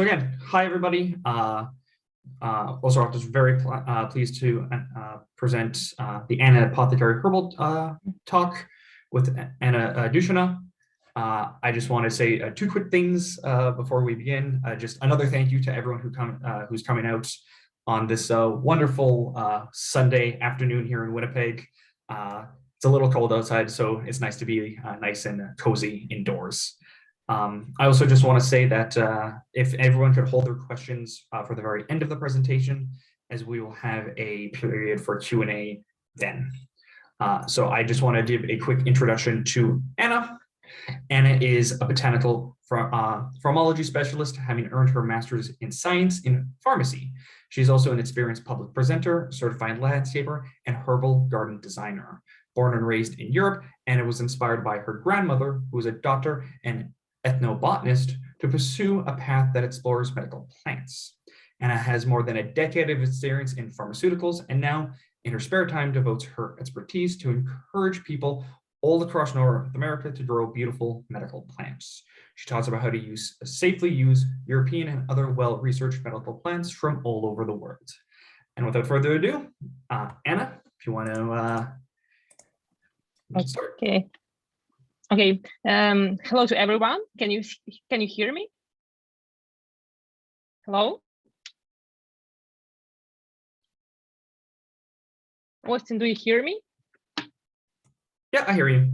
Again, hi everybody. Also, I'm just very pleased to present the Ana Apothecary Herbal talk with Ana Dushyna. I just want to say two quick things before we begin. Just another thank you to everyone who's coming out on this wonderful Sunday afternoon here in Winnipeg. It's a little cold outside, so it's nice to be nice and cozy indoors. I also just want to say that if everyone could hold their questions for the very end of the presentation, as we will have a period for Q&A then. So I just want to give a quick introduction to Ana. Ana is a botanical pharmacology specialist, having earned her master's in science in pharmacy. She's also an experienced public presenter, certified landscaper, and herbal garden designer. Born and raised in Europe, Ana was inspired by her grandmother, who was a doctor and ethnobotanist, to pursue a path that explores medical plants. Ana has more than a decade of experience in pharmaceuticals, and now in her spare time devotes her expertise to encourage people all across North America to grow beautiful medical plants. She talks about how to safely use European and other well-researched medical plants from all over the world. And without further ado, Ana, if you want to start. Okay. Hello to everyone. Can you hear me? Hello? Austin, do you hear me? Yeah, I hear you.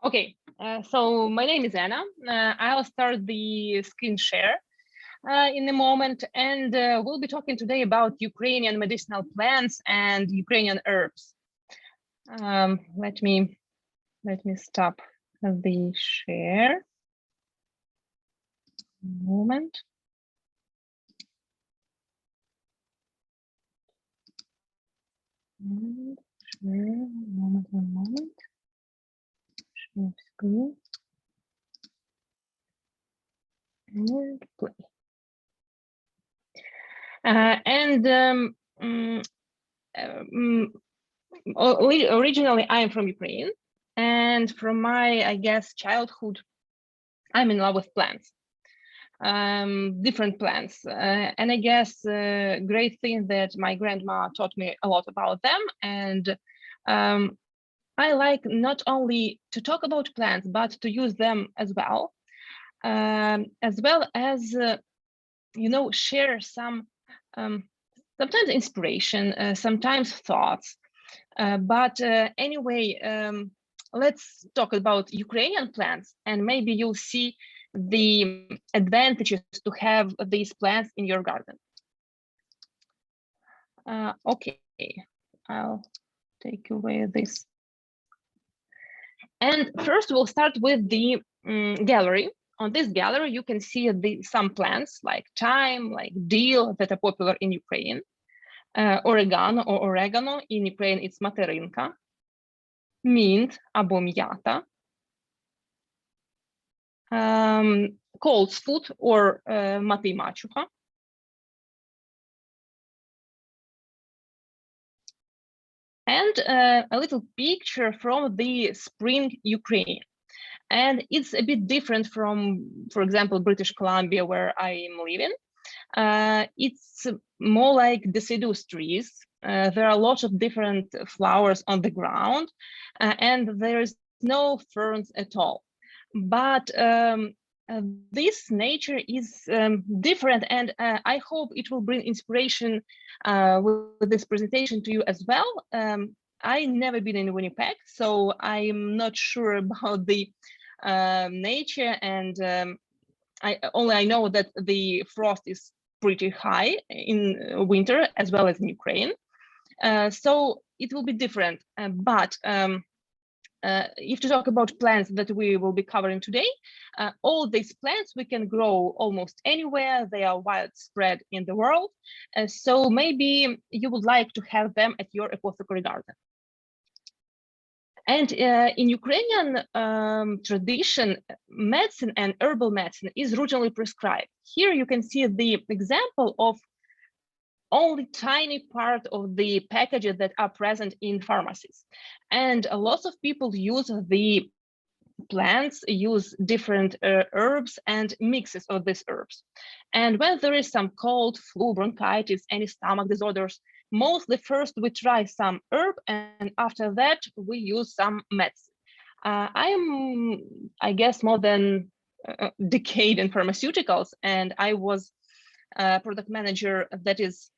Okay, so my name is Ana. I'll start the screen share in a moment, and we'll be talking today about Ukrainian medicinal plants and Ukrainian herbs. Let me stop the share. Moment. One moment. Share screen. And play. Originally, I am from Ukraine, and from my, I guess, childhood, I'm in love with plants, different plants. And I guess great thing that my grandma taught me a lot about them. And I like not only to talk about plants, but to use them as well as, share some, sometimes inspiration, sometimes thoughts. Anyway, let's talk about Ukrainian plants, and maybe you'll see the advantages to have these plants in your garden. Okay, I'll take away this. And first, we'll start with the gallery. On this gallery, you can see some plants like thyme, like dill, that are popular in Ukraine. Oregano, in Ukraine, it's materinka. Mint або м'ята. Coltsfoot or mati machucha. And a little picture from the spring Ukraine. And it's a bit different from, for example, British Columbia, where I am living. It's more like deciduous trees. There are lots of different flowers on the ground, and there is no ferns at all. But this nature is different, and I hope it will bring inspiration with this presentation to you as well. I've never been in Winnipeg, so I'm not sure about the nature, and I know that the frost is pretty high in winter as well as in Ukraine. So it will be different, but if to talk about plants that we will be covering today, all these plants we can grow almost anywhere. They are widespread in the world. So maybe you would like to have them at your apothecary garden. And in Ukrainian tradition, medicine and herbal medicine is routinely prescribed. Here you can see the example of only tiny part of the packages that are present in pharmacies. And lots of people use the plants use different herbs and mixes of these herbs. And when there is some cold, flu, bronchitis, any stomach disorders, mostly first we try some herb, and after that we use some medicine. I guess, more than a decade in pharmaceuticals, and I was a product manager that is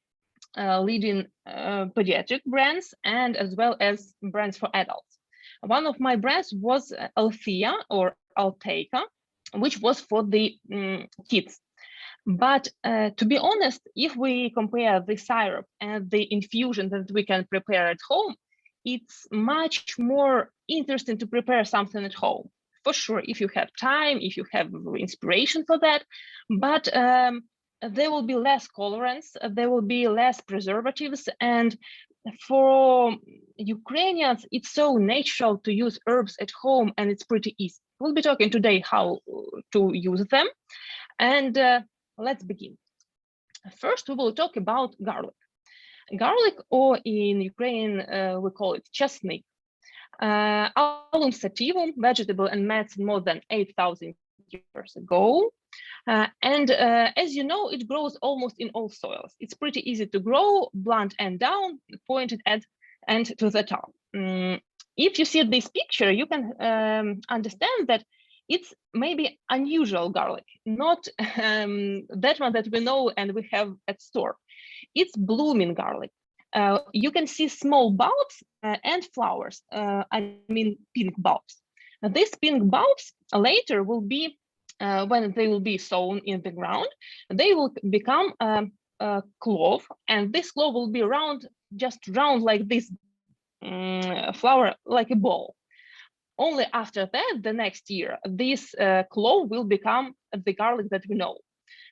leading pediatric brands and as well as brands for adults. One of my brands was Althea or Alteca, which was for the kids. But to be honest, if we compare the syrup and the infusion that we can prepare at home, it's much more interesting to prepare something at home. For sure, if you have time, if you have inspiration for that, but there will be less colorants, there will be less preservatives, and for Ukrainians, it's so natural to use herbs at home, and it's pretty easy. We'll be talking today how to use them, and let's begin. First, we will talk about garlic. Garlic, or in Ukrainian, we call it chestnut, Alum sativum, vegetable and medicine more than 8,000 years ago. As you know, it grows almost in all soils. It's pretty easy to grow, blunt end down, pointed at and to the top. If you see this picture, you can understand that it's maybe unusual garlic, not that one that we know and we have at store. It's blooming garlic. You can see small bulbs and flowers, I mean pink bulbs. These pink bulbs later will be, when they will be sown in the ground, they will become a clove, and this clove will be round, just round like this flower, like a ball. Only after that, the next year, this clove will become the garlic that we know.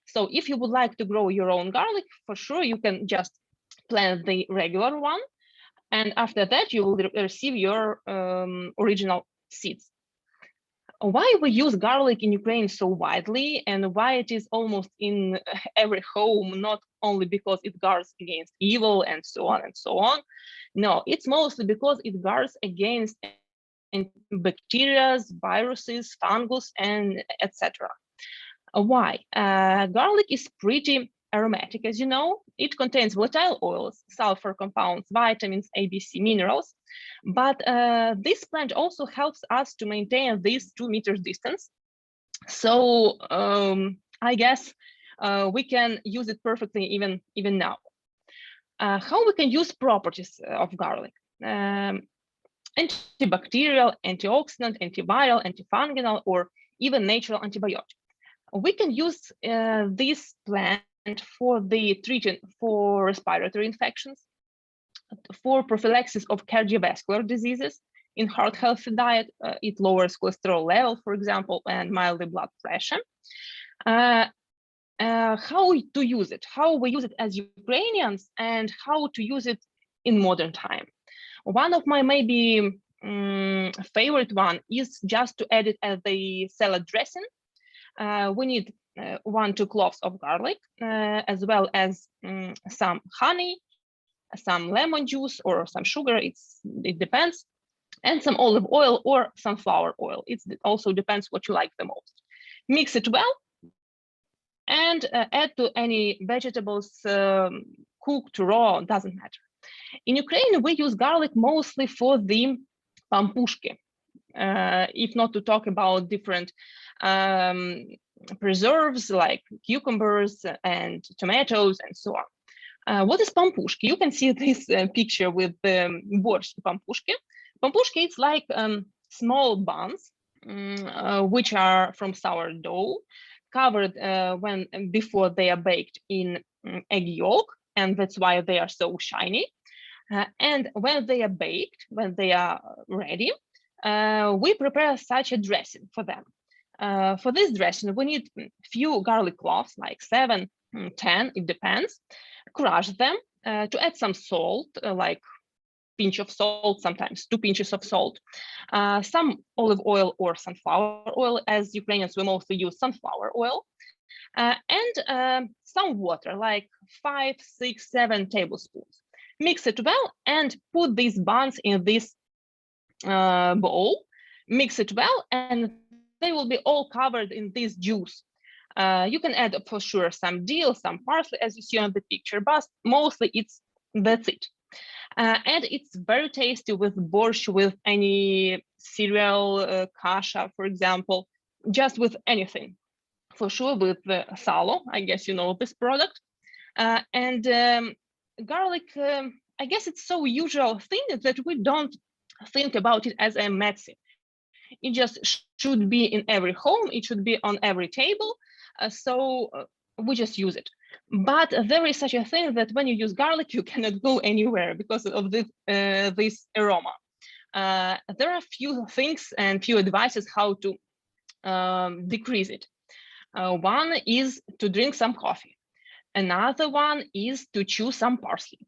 So if you would like to grow your own garlic, for sure, you can just plant the regular one. And after that, you will receive your original seeds. Why we use garlic in Ukraine so widely, and why it is almost in every home, not only because it guards against evil and so on and so on. No, it's mostly because it guards against bacteria, viruses, fungus, and etc. Why? Garlic is pretty aromatic, as you know. It contains volatile oils, sulfur compounds, vitamins, A, B, C, minerals. But this plant also helps us to maintain this 2 meters distance. So I guess we can use it perfectly even now. How we can use properties of garlic? Antibacterial, antioxidant, antiviral, antifungal, or even natural antibiotic. We can use this plant for the treatment for respiratory infections, for prophylaxis of cardiovascular diseases. In heart healthy diet, it lowers cholesterol level, for example, and mildly blood pressure. How to use it, how we use it as Ukrainians, and how to use it in modern time. One of my maybe favorite one is just to add it as the salad dressing. We need 1-2 cloves of garlic, as well as some honey, some lemon juice or some sugar, it depends, and some olive oil or sunflower oil. It also depends what you like the most. Mix it well and add to any vegetables, cooked, raw, doesn't matter. In Ukraine, we use garlic mostly for the Pampushki, if not to talk about different preserves like cucumbers and tomatoes and so on. What is Pampushki? You can see this picture with the borscht Pampushki. Pampushki is like small buns, which are from sourdough, covered before they are baked in egg yolk, and that's why they are so shiny. And when they are baked, when they are ready, we prepare such a dressing for them. For this dressing, we need few garlic cloves, like 7, 10, it depends. Crush them to add some salt, like pinch of salt, sometimes 2 pinches of salt, some olive oil or sunflower oil. As Ukrainians, we mostly use sunflower oil, and some water, like 5, 6, 7 tablespoons. Mix it well and put these buns in this bowl. mix it well, and they will be all covered in this juice. You can add for sure some dill, some parsley, as you see on the picture, but mostly that's it. And it's very tasty with borscht, with any cereal, kasha, for example, just with anything. For sure with salo, I guess you know this product. And garlic, I guess it's so usual thing that we don't think about it as a medicine. It just should be in every home, it should be on every table, so we just use it. But there is such a thing that when you use garlic, you cannot go anywhere because of this aroma. There are few things and few advices how to decrease it. One is to drink some coffee. Another one is to chew some parsley.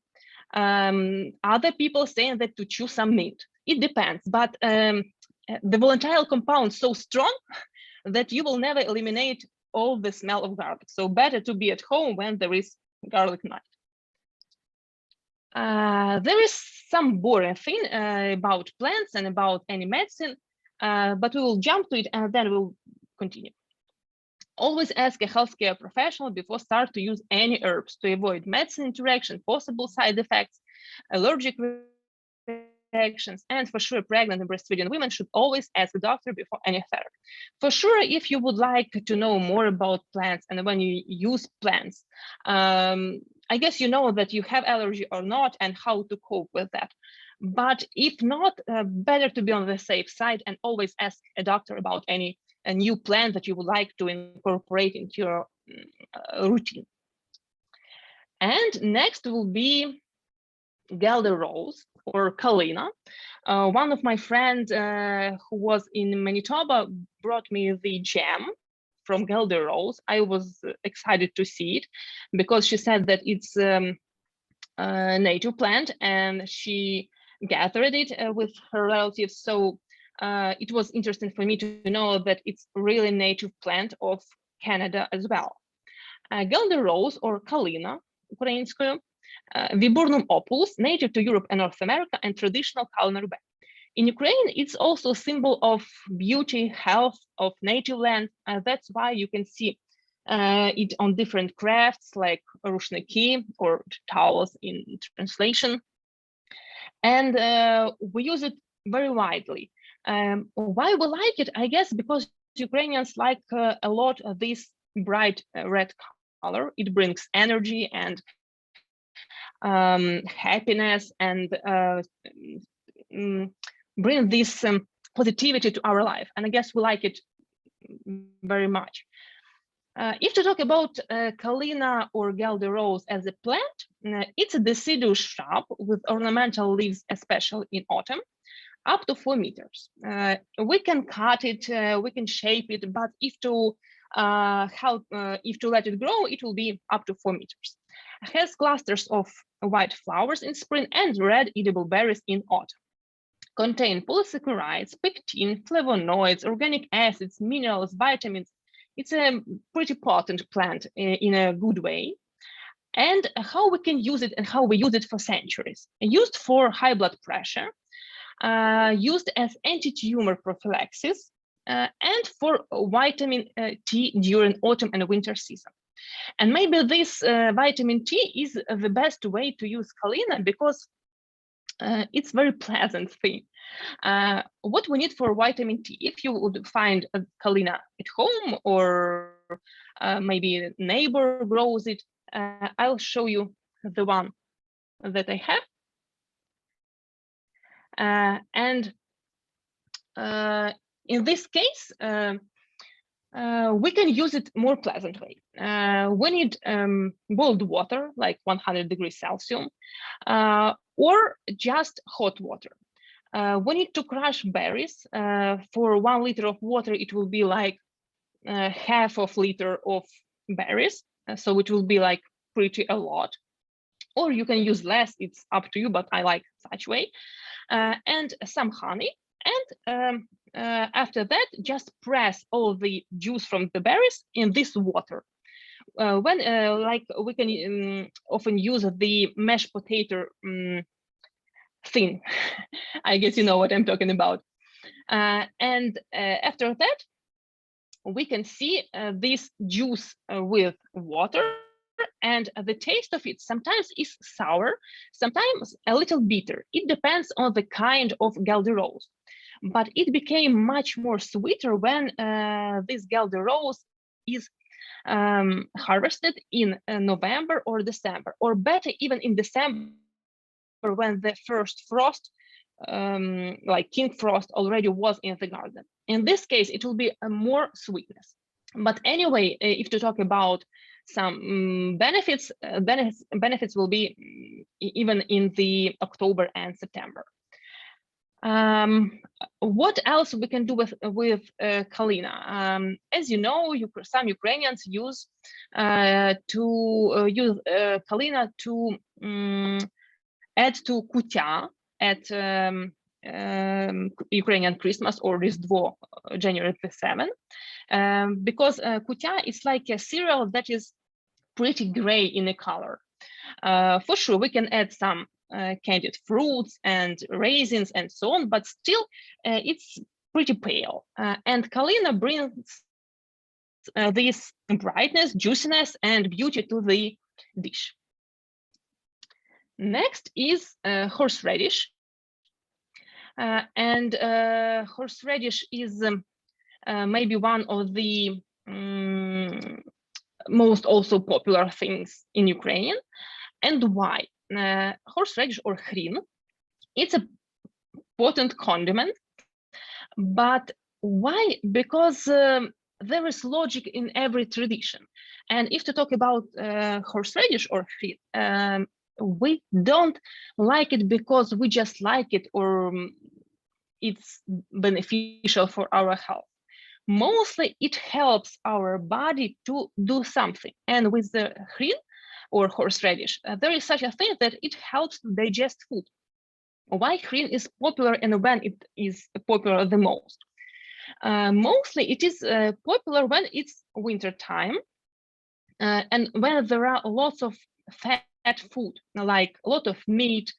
Other people saying that to chew some mint. It depends, but the volatile compound is so strong that you will never eliminate all the smell of garlic. So better to be at home when there is garlic night. There is some boring thing about plants and about any medicine, but we will jump to it and then we'll continue. Always ask a healthcare professional before start to use any herbs to avoid medicine interaction, possible side effects, allergic reactions, and for sure pregnant and breastfeeding women should always ask a doctor before any therapy. For sure, if you would like to know more about plants and when you use plants, I guess you know that you have allergy or not and how to cope with that. But if not, better to be on the safe side and always ask a doctor about any a new plant that you would like to incorporate into your routine. And next will be Gelder rose or Kalina. One of my friends who was in Manitoba brought me the jam from Gelder rose. I was excited to see it because she said that it's a native plant and she gathered it with her relatives. So it was interesting for me to know that it's really native plant of Canada as well. Gelder rose or Kalina, ukrainskою, Viburnum opulus, native to Europe and North America and traditional culinary bag. In Ukraine, it's also a symbol of beauty, health, of native land. That's why you can see it on different crafts like rushniki or towels in translation. And we use it very widely. Why we like it? I guess because Ukrainians like a lot of this bright red color. It brings energy and happiness and bring this positivity to our life. And I guess we like it very much. If to talk about Kalina or Gelder rose as a plant, it's a deciduous shrub with ornamental leaves, especially in autumn, up to 4 meters. We can cut it, we can shape it, but if to let it grow, it will be up to 4 meters. It has clusters of white flowers in spring and red edible berries in autumn. Contain polysaccharides, pectin, flavonoids, organic acids, minerals, vitamins. It's a pretty potent plant in a good way. And how we can use it and how we use it for centuries. Used for high blood pressure, used as anti-tumor prophylaxis, and for vitamin T during autumn and winter season. And maybe this vitamin T is the best way to use Kalina because it's very pleasant thing. What we need for vitamin T, if you would find a Kalina at home or maybe a neighbor grows it, I'll show you the one that I have. And in this case, we can use it more pleasantly. We need boiled water, like 100 degrees Celsius, or just hot water. We need to crush berries. For 1 liter of water, it will be like half of liter of berries. So it will be like pretty a lot. Or you can use less, it's up to you, but I like such way. And some honey. And after that, just press all the juice from the berries in this water. When like we can often use the mashed potato thing. I guess you know what I'm talking about. And after that, we can see this juice with water, and the taste of it sometimes is sour, sometimes a little bitter. It depends on the kind of Galdi rose. But it became much more sweeter when this Galdi rose is harvested in November or December, or better, even in December, when the first frost, like King Frost, already was in the garden. In this case, it will be a more sweetness. But anyway, if to talk about some benefits will be even in the October and September. What else we can do with Kalina? As you know, some Ukrainians use Kalina to add to kutya at Ukrainian Christmas or Rіздво, January the 7th, because kutya is like a cereal that is pretty gray in a color. For sure, we can add some candied fruits and raisins and so on, but still it's pretty pale. And Kalina brings this brightness, juiciness, and beauty to the dish. Next is horseradish. And horseradish is maybe one of the most also popular things in Ukrainian. And why? Horseradish or hrin, it's a potent condiment. But why? Because there is logic in every tradition. And if to talk about horseradish or hrin, we don't like it because we just like it or it's beneficial for our health. Mostly it helps our body to do something. And with the hrin or horseradish, there is such a thing that it helps to digest food. Why hrin is popular and when it is popular the most? Mostly it is popular when it's winter time and when there are lots of fat food, like a lot of meat,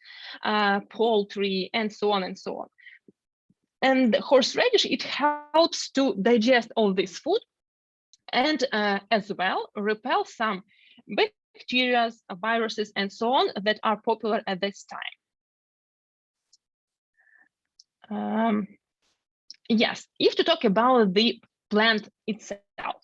poultry, and so on and so on. And horseradish, it helps to digest all this food and as well repel some bacteria, viruses, and so on that are popular at this time. Yes, if to talk about the plant itself,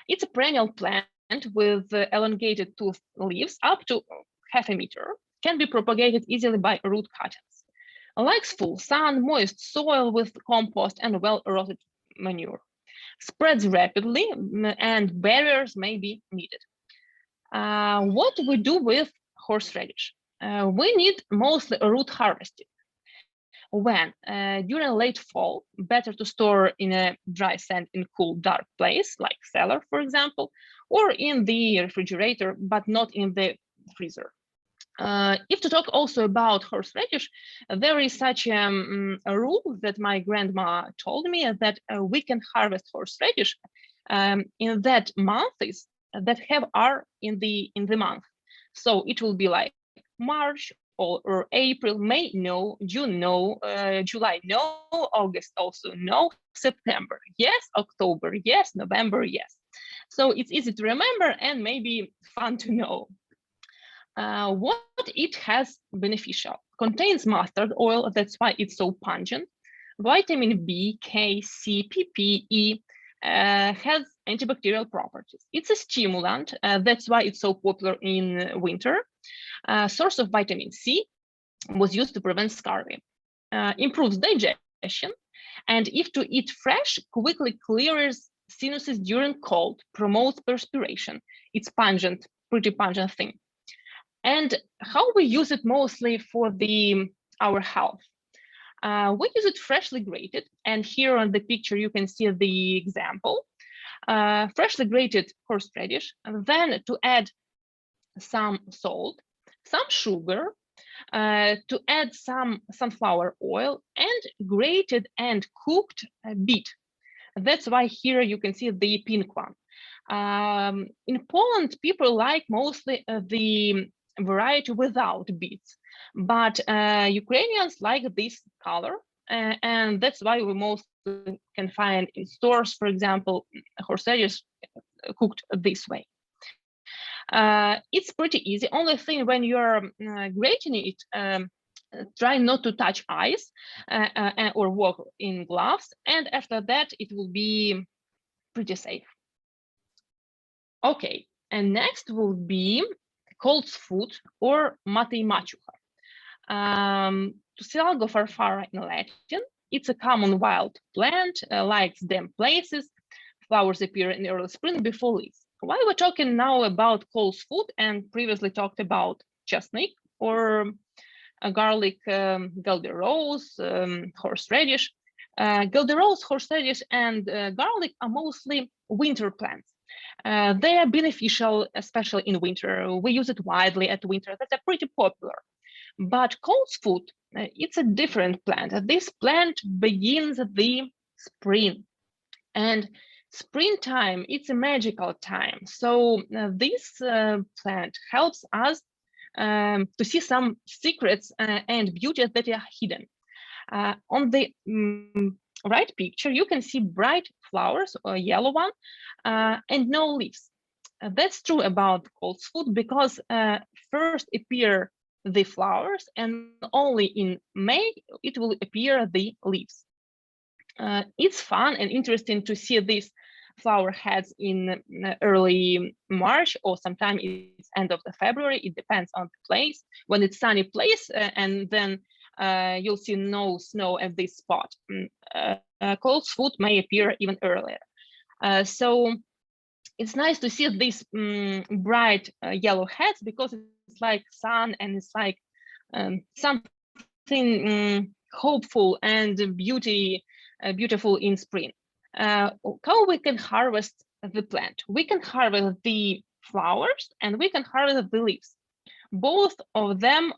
it's a perennial plant with elongated toothed leaves up to half a meter, can be propagated easily by root cuttings. Likes full sun, moist soil with compost and well-rotted manure. Spreads rapidly and barriers may be needed. What we do with horseradish? We need mostly root harvesting. When? During late fall, better to store in a dry sand in cool, dark place, like cellar, for example, or in the refrigerator, but not in the freezer. If to talk also about horseradish, there is such a rule that my grandma told me that we can harvest horseradish in that months that have R in the month. So it will be like March or April, May, no, June, no, July, no, August also, no, September, yes, October, yes, November, yes. So it's easy to remember and maybe fun to know. What it has beneficial? Contains mustard oil, that's why it's so pungent. Vitamin B, K, C, PP, E, has antibacterial properties. It's a stimulant, that's why it's so popular in winter. Source of vitamin C was used to prevent scurvy. Improves digestion, and if to eat fresh, quickly clears sinuses during cold, promotes perspiration. It's pungent, pretty pungent thing. And how we use it mostly for our health? We use it freshly grated, and here on the picture you can see the example. Freshly grated horseradish, and then to add some salt, some sugar, to add some sunflower oil, and grated and cooked beet. That's why here you can see the pink one. In Poland, people like mostly the variety without beets, but Ukrainians like this color and that's why we mostly can find in stores, for example, horseradish cooked this way. It's pretty easy. Only thing when you're grating it, try not to touch ice or walk in gloves, and after that it will be pretty safe. Okay, and next will be cold food or mate machucha. Tussilago farfara in Latin. It's a common wild plant, likes damp places. Flowers appear in early spring before leaves. Why we're talking now about cold food and previously talked about chestnut or garlic, guelder-rose, horseradish. Guelder-rose, horseradish, and garlic are mostly winter plants. They are beneficial, especially in winter. We use it widely at winter. That's pretty popular. But cold food, it's a different plant. This plant begins the spring, and springtime, it's a magical time. So this plant helps us to see some secrets and beauties that are hidden. On the right picture, you can see bright flowers, a yellow one, and no leaves. That's true about cold food because first appear the flowers, and only in May it will appear the leaves. It's fun and interesting to see these flower heads in early March, or sometimes it's end of the February. It depends on the place. When it's sunny place, and then you'll see no snow at this spot. Cold food may appear even earlier. So it's nice to see these bright yellow heads because it's like sun, and it's like something hopeful and beautiful in spring. How we can harvest the plant? We can harvest the flowers and we can harvest the leaves. Both of them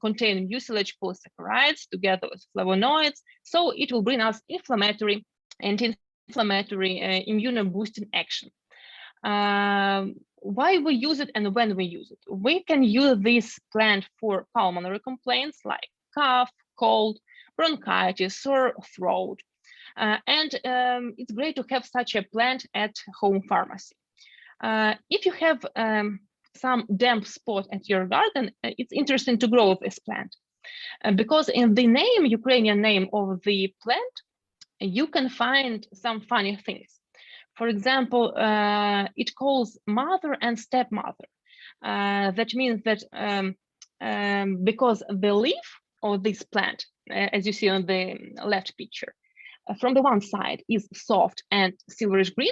contain mucilage polysaccharides together with flavonoids, so it will bring us inflammatory, anti-inflammatory, immune-boosting action. Why we use it and when we use it? We can use this plant for pulmonary complaints like cough, cold, bronchitis, or throat. And it's great to have such a plant at home pharmacy. If you have some damp spot at your garden, it's interesting to grow this plant because in the name, Ukrainian name of the plant, you can find some funny things. For example, it calls mother and stepmother. That means that because the leaf of this plant, as you see on the left picture, from the one side is soft and silverish green,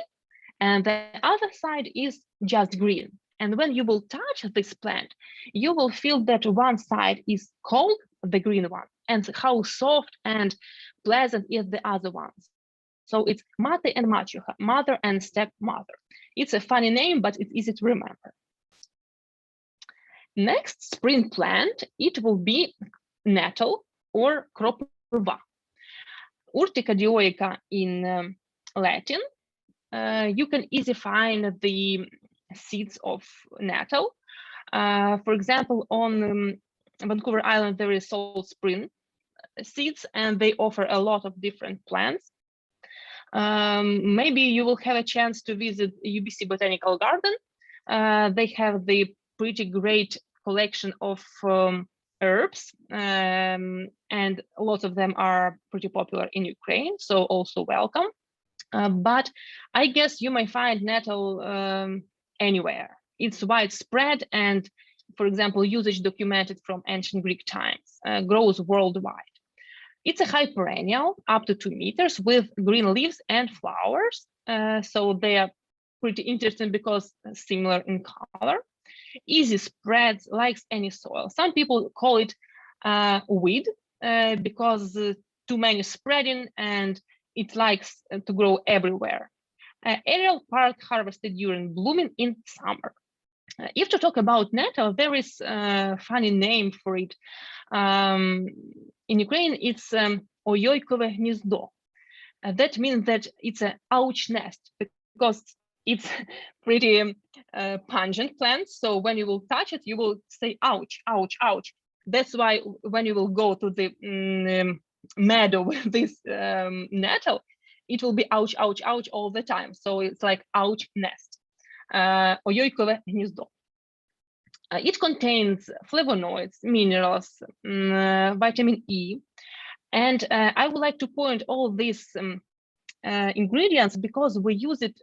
and the other side is just green. And when you will touch this plant, you will feel that one side is cold, the green one, and how soft and pleasant is the other ones. So it's mate and machucha, mother and stepmother. It's a funny name, but it's easy to remember. Next spring plant, it will be nettle or cropva. Urtica dioica in Latin. You can easily find the seeds of nettle. For example, on Vancouver Island, there is Salt Spring seeds, and they offer a lot of different plants. Maybe you will have a chance to visit UBC Botanical Garden. They have the pretty great collection of herbs, and lots of them are pretty popular in Ukraine, so also welcome. But I guess you may find nettle anywhere. It's widespread and, for example, usage documented from ancient Greek times, grows worldwide. It's a high perennial, up to 2 meters, with green leaves and flowers. So they are pretty interesting because similar in color. Easy spreads, likes any soil. Some people call it weed because too many spreading, and it likes to grow everywhere. Aerial part harvested during blooming in summer. If to talk about nettle, there is a funny name for it. In Ukraine, it's oyoykove gniezdo. That means that it's an ouch nest because it's pretty pungent plant. So when you will touch it, you will say ouch, ouch, ouch. That's why when you will go to the meadow with this nettle, it will be ouch, ouch, ouch all the time. So it's like ouch nest, ойойкове гніздо. It contains flavonoids, minerals, vitamin E, and I would like to point all these ingredients because we use it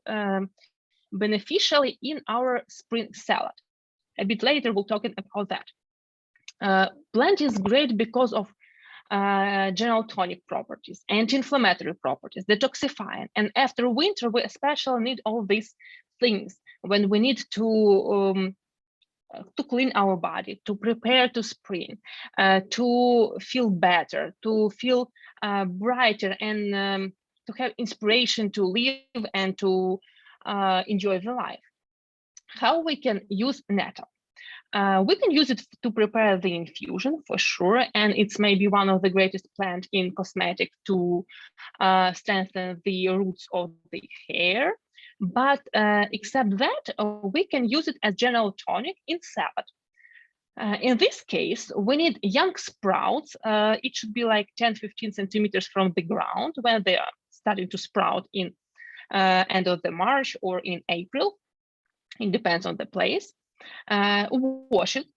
beneficially in our spring salad. A bit later, we'll talk about that. Plant is great because of general tonic properties, anti-inflammatory properties, detoxifying. And after winter, we especially need all these things when we need to clean our body, to prepare to spring, to feel better, to feel brighter, and to have inspiration to live and to enjoy the life. How we can use nettle? We can use it to prepare the infusion for sure, and it's maybe one of the greatest plant in cosmetics to strengthen the roots of the hair. But except that, we can use it as general tonic in salad. In this case, we need young sprouts. It should be like 10-15 centimeters from the ground when they are starting to sprout in end of the March or in April. It depends on the place. Wash it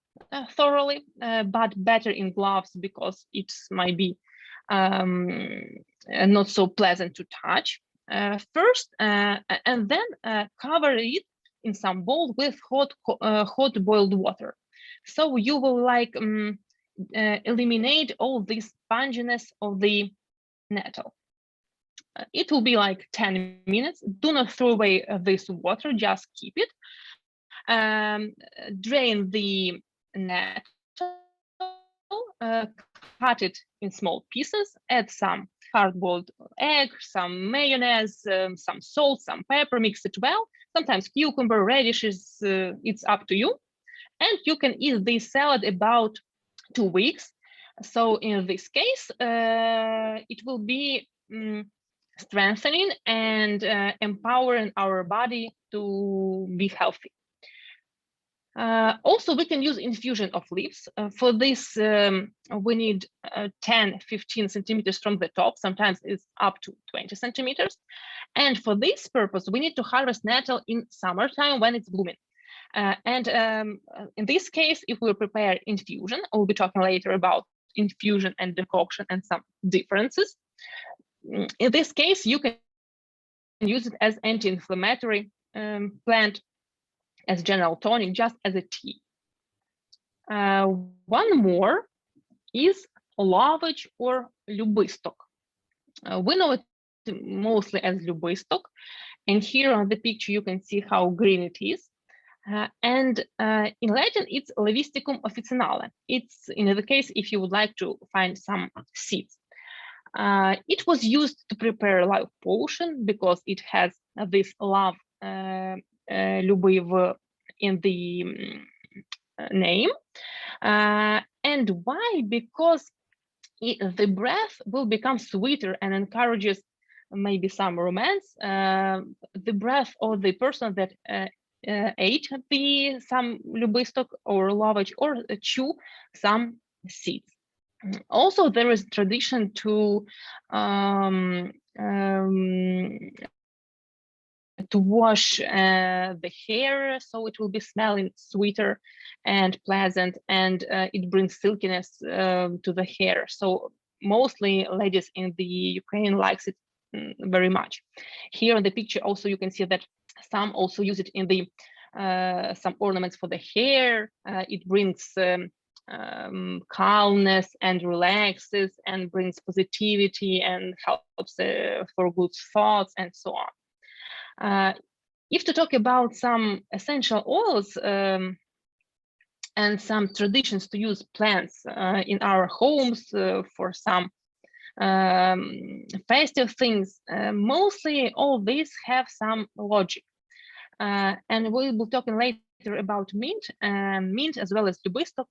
thoroughly, but better in gloves because it might be not so pleasant to touch. First, and then cover it in some bowl with hot boiled water. So you will like eliminate all this sponginess of the nettle. It will be like 10 minutes. Do not throw away this water, just keep it. Drain the nettle, cut it in small pieces, add some hard-boiled egg, some mayonnaise, some salt, some pepper, mix it well. Sometimes cucumber, radishes, it's up to you. And you can eat this salad about 2 weeks. So in this case, it will be strengthening and empowering our body to be healthy. Also, we can use infusion of leaves. For this, we need 10-15 centimeters from the top. Sometimes it's up to 20 centimeters. And for this purpose, we need to harvest nettle in summertime when it's blooming. In this case, if we prepare infusion, we'll be talking later about infusion and decoction and some differences. In this case, you can use it as anti-inflammatory plant, as general tonic, just as a tea. One more is lovage or любисток. We know it mostly as любисток, and here on the picture you can see how green it is. In Latin, it's Levisticum officinale. It's in the case if you would like to find some seeds. It was used to prepare love potion because it has this love любовь in the name. And why? Because the breath will become sweeter and encourages maybe some romance. The breath of the person that ate some любисток or lovage or chew some seeds. Also, there is tradition to wash the hair so it will be smelling sweeter and pleasant, and it brings silkiness to the hair. So mostly ladies in the Ukraine likes it very much. Here on the picture also you can see that some also use it in the some ornaments for the hair. It brings calmness and relaxes and brings positivity and helps for good thoughts and so on. If to talk about some essential oils and some traditions to use plants in our homes for some festive things, mostly all these have some logic. And we will be talking later about mint, mint as well as любисток.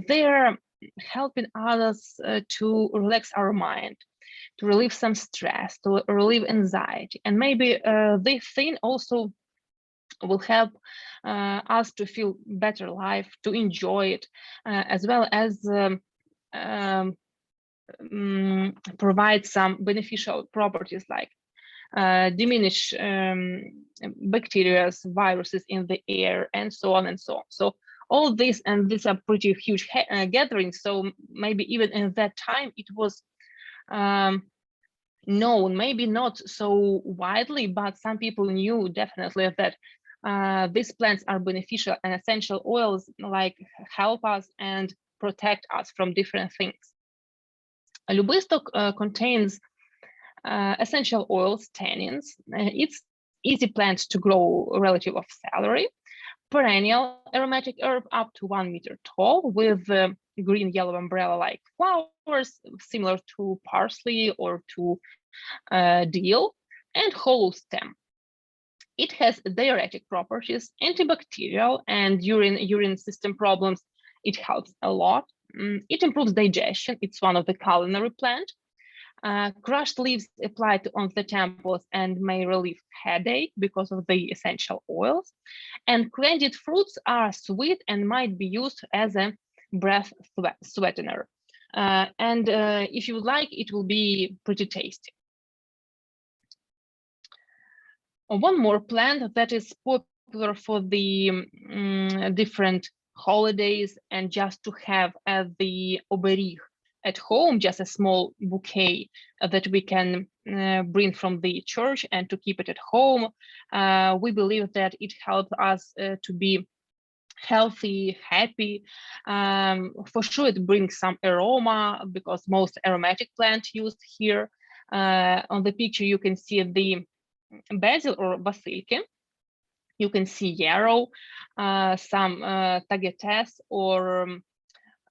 They're helping others to relax our mind, to relieve some stress, to relieve anxiety. And maybe this thing also will help us to feel better life, to enjoy it, as well as provide some beneficial properties like diminish bacteria, viruses in the air, and so on and so on. So all this, and these are pretty huge gatherings. So maybe even in that time it was known, maybe not so widely, but some people knew definitely that these plants are beneficial, and essential oils like help us and protect us from different things. Lubistok contains essential oils, tannins. It's easy plant to grow relative of celery, perennial aromatic herb up to 1 meter tall with green yellow umbrella-like flowers similar to parsley or to dill, and hollow stem. It has diuretic properties, antibacterial, and urine system problems. It helps a lot. It improves digestion. It's one of the culinary plant. Crushed leaves applied on the temples and may relieve headache because of the essential oils. And candied fruits are sweet and might be used as a breath sweetener. And if you would like, it will be pretty tasty. One more plant that is popular for the different holidays and just to have at the oberich at home, just a small bouquet that we can bring from the church and to keep it at home. We believe that it helps us to be healthy, happy. For sure, it brings some aroma because most aromatic plant used here. On the picture, you can see the basil or basilke. You can see yarrow, some tagetes or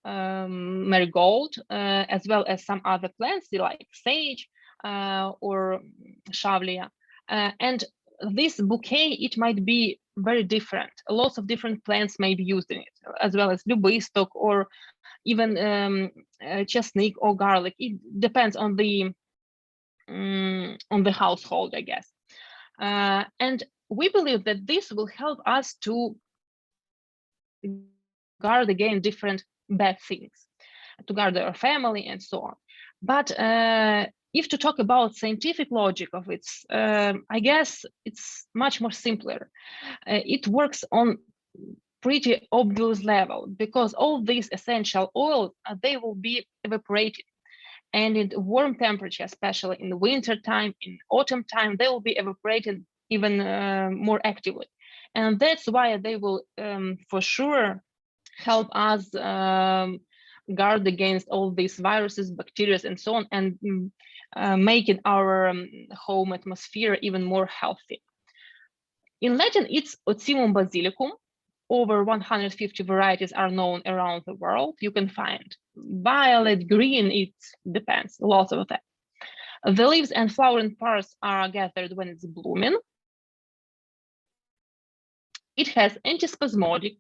marigold, as well as some other plants like sage or shavlia. And this bouquet, it might be very different. Lots of different plants may be used in it, as well as lubistok or even chestnut or garlic. It depends on the household, I guess. And we believe that this will help us to guard against different bad things, to guard our family and so on. But if to talk about scientific logic of it, I guess it's much more simpler. It works on pretty obvious level because all these essential oils, they will be evaporated. And in warm temperature, especially in the winter time, in autumn time, they will be evaporated even more actively. And that's why they will for sure help us guard against all these viruses, bacteria, and so on, and making our home atmosphere even more healthy. In Latin, it's Ocimum basilicum. Over 150 varieties are known around the world. You can find violet, green, it depends, lots of them. The leaves and flowering parts are gathered when it's blooming. It has antispasmodic,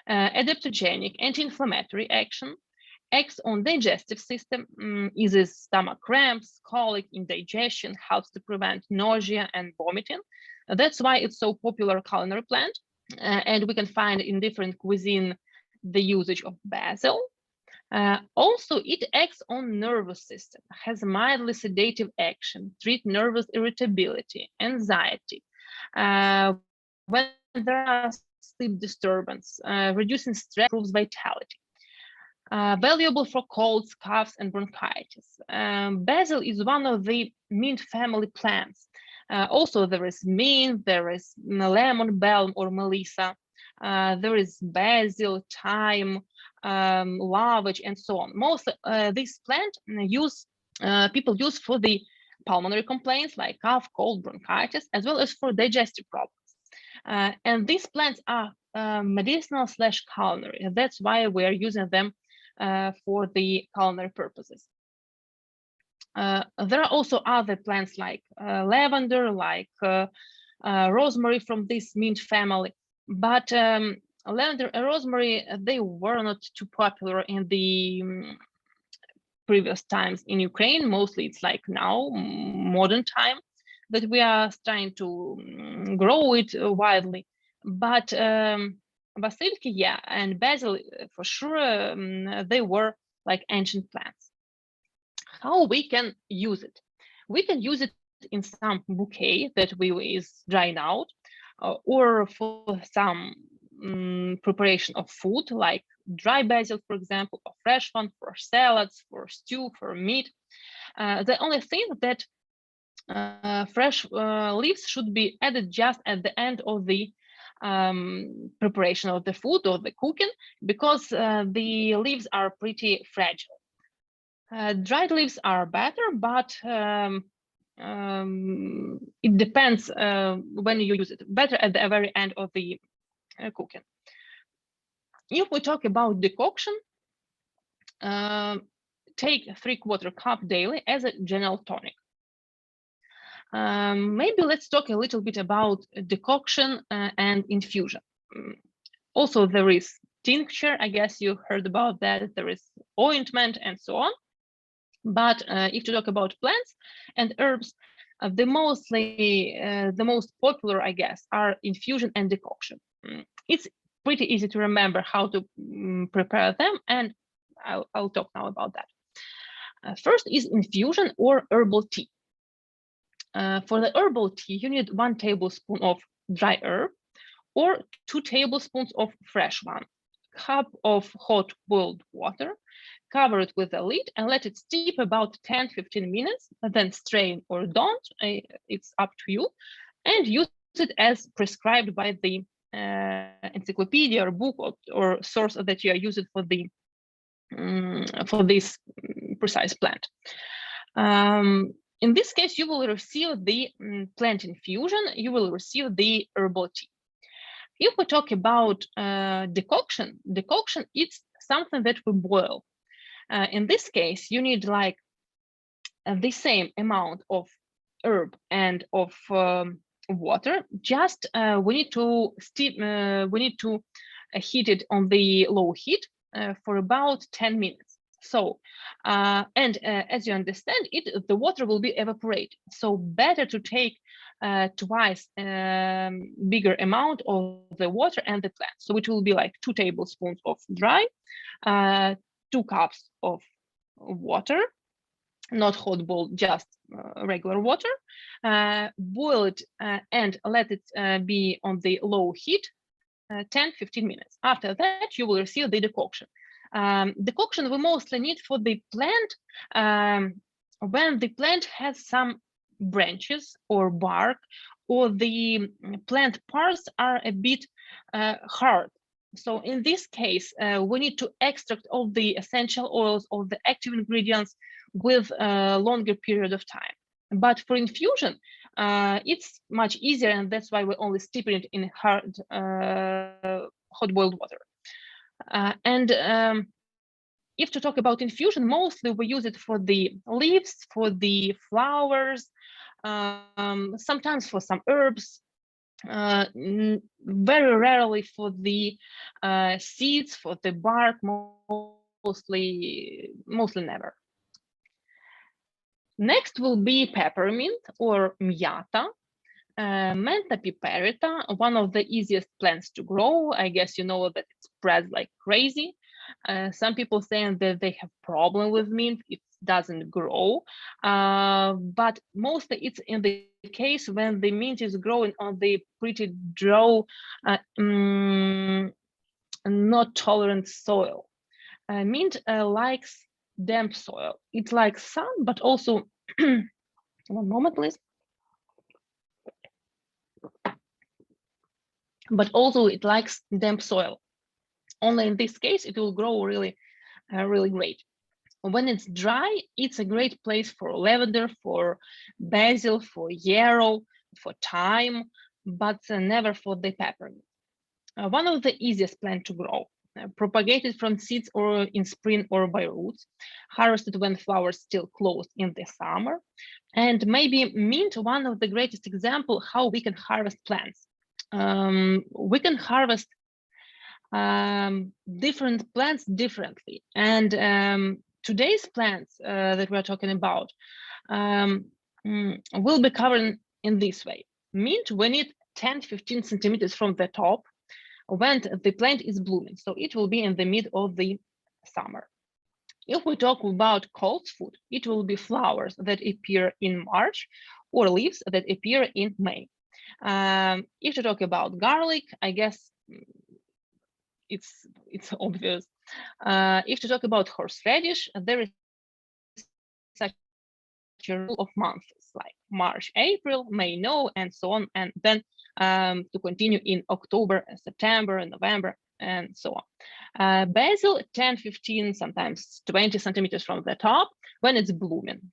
adaptogenic, anti-inflammatory action, acts on digestive system, eases stomach cramps, colic, indigestion, helps to prevent nausea and vomiting. That's why it's so popular culinary plant. And we can find in different cuisine the usage of basil. Also, it acts on nervous system, has mildly sedative action, treat nervous irritability, anxiety. When there are sleep disturbance, reducing stress, improves vitality. Valuable for colds, coughs, and bronchitis. Basil is one of the mint family plants. Also, there is mint, there is lemon balm or melissa, there is basil, thyme, lavage, and so on. Most these plants people use for the pulmonary complaints like cough, cold, bronchitis, as well as for digestive problems. And these plants are medicinal / culinary. That's why we are using them for the culinary purposes. There are also other plants like lavender, like rosemary from this mint family, but lavender and rosemary, they were not too popular in the previous times in Ukraine. Mostly it's like now, modern time, that we are trying to grow it widely. But basilke, yeah, and basil, for sure, they were like ancient plants. How we can use it? We can use it in some bouquet that is drying out, or for some preparation of food, like dry basil, for example, or fresh one for salads, for stew, for meat. The only thing that fresh leaves should be added just at the end of the preparation of the food or the cooking, because the leaves are pretty fragile. Dried leaves are better, but it depends when you use it. Better at the very end of the cooking. If we talk about decoction, take 3/4 cup daily as a general tonic. Maybe let's talk a little bit about decoction and infusion. Also, there is tincture. I guess you heard about that. There is ointment and so on. But if you talk about plants and herbs, the most popular, I guess, are infusion and decoction. It's pretty easy to remember how to prepare them, and I'll talk now about that. First is infusion or herbal tea. For the herbal tea, you need 1 tablespoon of dry herb or 2 tablespoons of fresh one, cup of hot boiled water, cover it with a lid and let it steep about 10-15 minutes, then strain or don't, it's up to you, and use it as prescribed by the encyclopedia or book or source that you are using for this precise plant. In this case, you will receive the plant infusion, you will receive the herbal tea. If we talk about decoction it's something that we boil. In this case, you need like the same amount of herb and of water. Just we need to heat it on the low heat for about 10 minutes. So, as you understand it, the water will be evaporated. So better to take twice bigger amount of the water and the plant. So it will be like 2 tablespoons of dry, 2 cups of water, not hot boiled, just regular water. Boil it and let it be on the low heat 10-15 minutes. After that, you will receive the decoction. Decoction we mostly need for the plant when the plant has some branches or bark, or the plant parts are a bit hard. So in this case, we need to extract all the essential oils, all the active ingredients with a longer period of time. But for infusion, it's much easier, and that's why we're only steeping it in hard hot boiled water. If to talk about infusion, mostly we use it for the leaves, for the flowers, sometimes for some herbs, very rarely for the seeds, for the bark, mostly never. Next will be peppermint or mята. Mentha piperita, one of the easiest plants to grow. I guess you know that it spreads like crazy. Some people saying that they have problem with mint, it doesn't grow, but mostly it's in the case when the mint is growing on the pretty dry, not tolerant soil. Mint likes damp soil. It likes sun, but also one moment, please. But also it likes damp soil. Only in this case, it will grow really, really great. When it's dry, it's a great place for lavender, for basil, for yarrow, for thyme, but never for the peppermint. One of the easiest plants to grow, propagated from seeds or in spring or by roots, harvested when flowers still closed in the summer. And maybe mint, one of the greatest example how we can harvest plants. We can harvest different plants differently, and today's plants that we're talking about will be covered in this way. Mint, we need 10-15 centimeters from the top when the plant is blooming, so it will be in the mid of the summer. If we talk about cold food, it will be flowers that appear in March or leaves that appear in May. If you talk about garlic, I guess it's obvious. If you talk about horseradish, there is such a rule of months like March, April, May, no, and so on, and then to continue in October, September, November, and so on. Basil, 10, 15, sometimes 20 centimeters from the top when it's blooming.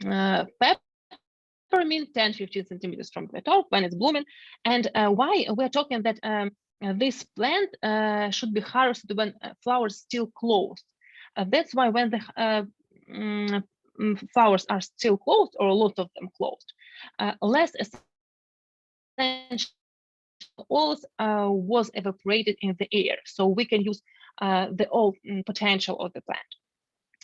Peppermint, 10, 15 centimeters from the top when it's blooming. And why we're talking that this plant should be harvested when flowers still closed. That's why when the flowers are still closed, or a lot of them closed, less essential oils was evaporated in the air, so we can use the whole potential of the plant.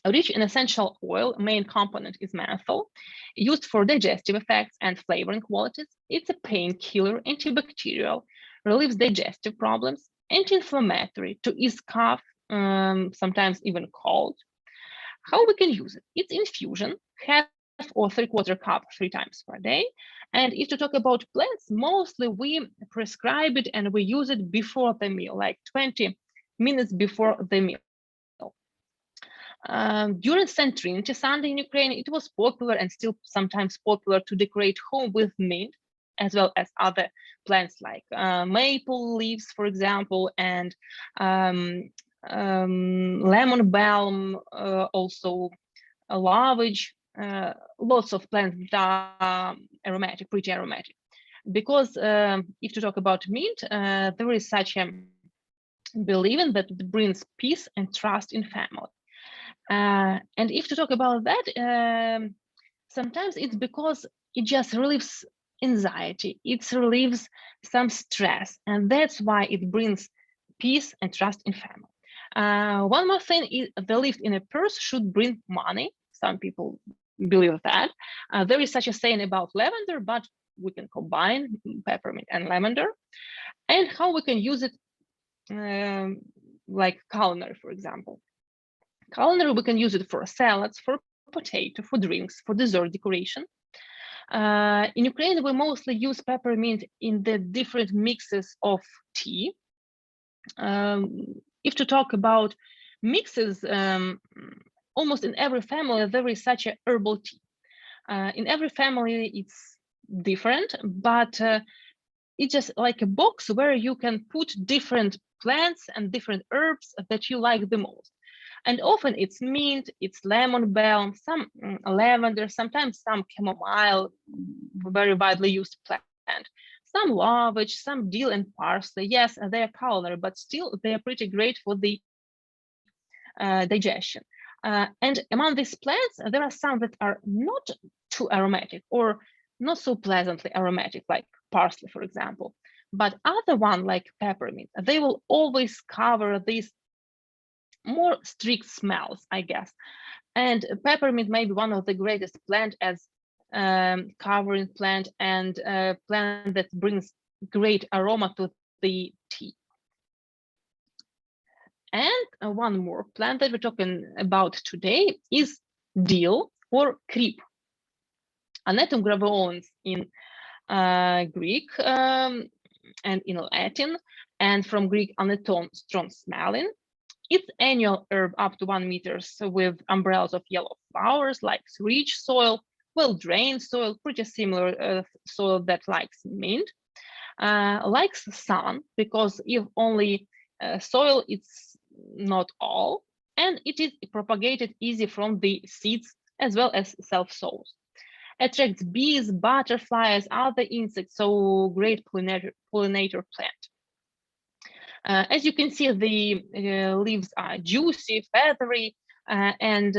Rich in essential oil, main component is menthol, used for digestive effects and flavoring qualities. It's a painkiller, antibacterial, relieves digestive problems, anti-inflammatory, to ease cough, sometimes even cold. How we can use it? It's infusion, half or 3/4 cup 3 times per day. And if to talk about plants, mostly we prescribe it and we use it before the meal, like 20 minutes before the meal. During St. Trinity Sunday in Ukraine, it was popular and still sometimes popular to decorate home with mint, as well as other plants like maple leaves, for example, and lemon balm, also lovage, lots of plants that are aromatic, pretty aromatic. Because if to talk about mint, there is such a believing that it brings peace and trust in family. And if to talk about that, sometimes it's because it just relieves anxiety, it relieves some stress, and that's why it brings peace and trust in family. One more thing is the leaf in a purse should bring money. Some people believe that. There is such a saying about lavender, but we can combine peppermint and lavender. And how we can use it, like culinary, for example. Culinary, we can use it for salads, for potato, for drinks, for dessert decoration. In Ukraine, we mostly use peppermint in the different mixes of tea. If to talk about mixes, almost in every family, there is such a herbal tea. In every family, it's different, but it's just like a box where you can put different plants and different herbs that you like the most. And often it's mint, it's lemon balm, some lavender, sometimes some chamomile, very widely used plant, some lovage, some dill and parsley. Yes, they are culinary, but still they are pretty great for the digestion. And among these plants, there are some that are not too aromatic or not so pleasantly aromatic, like parsley, for example. But other one, like peppermint, they will always cover these more strict smells, I guess. And peppermint may be one of the greatest plant as covering plant and plant that brings great aroma to the tea. And one more plant that we're talking about today is dill or creep. Anatum graveolens in Greek and in Latin, and from Greek anaton, strong smelling. It's annual herb up to 1 meter with umbrellas of yellow flowers, likes rich soil, well-drained soil, pretty similar soil that likes mint, likes sun, because if only soil, it's not all, and it is propagated easy from the seeds as well as self-sows. Attracts bees, butterflies, other insects, so great pollinator plant. As you can see, the leaves are juicy, feathery, and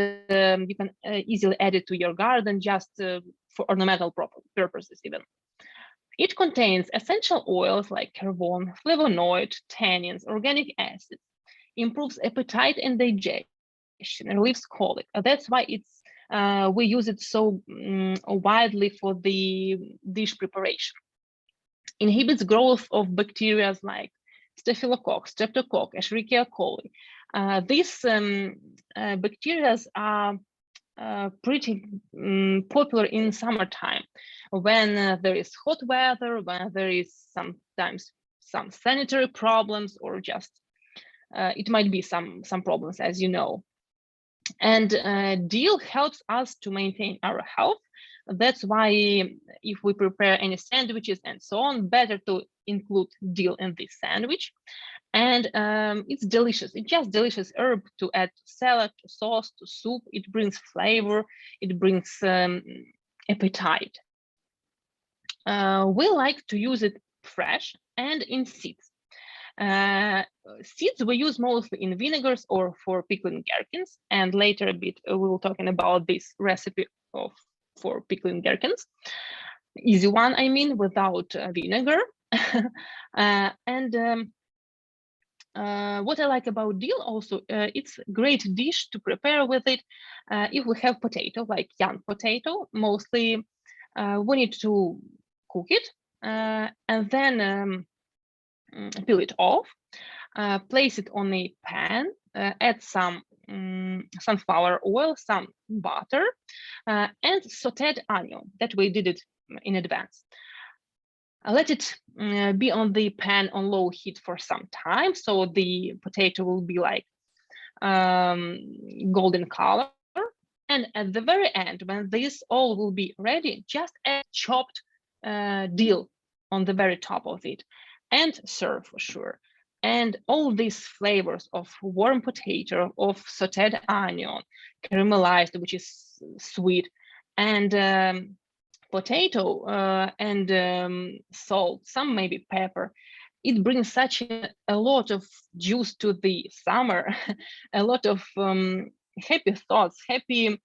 you can easily add it to your garden just for ornamental purposes even. It contains essential oils like carbon, flavonoid, tannins, organic acids, improves appetite and digestion, relieves colic. That's why it's we use it so widely for the dish preparation. Inhibits growth of bacteria like Staphylococcus, Streptococcus, Escherichia coli, These bacteria are pretty popular in summertime, when there is hot weather, when there is sometimes some sanitary problems, or just it might be some problems, as you know. And dill helps us to maintain our health. That's why if we prepare any sandwiches and so on, better to include dill in this sandwich. And it's delicious. It's just delicious herb to add to salad, to sauce, to soup. It brings flavor. It brings appetite. We like to use it fresh and in seeds. Seeds we use mostly in vinegars or for pickling gherkins, and later a bit we will talking about this recipe for pickling gherkins. Easy one, I mean, without vinegar. What I like about dill also, it's a great dish to prepare with it. If we have potato, like young potato, mostly we need to cook it and then peel it off, place it on a pan, add some sunflower oil, some butter, and sauteed onion. That we did it in advance. Let it be on the pan on low heat for some time, so the potato will be like golden color. And at the very end, when this all will be ready, just add chopped dill on the very top of it and serve for sure. And all these flavors of warm potato, of sauteed onion, caramelized, which is sweet, and potato and salt, some maybe pepper. It brings such a lot of juice to the summer, a lot of happy thoughts, happy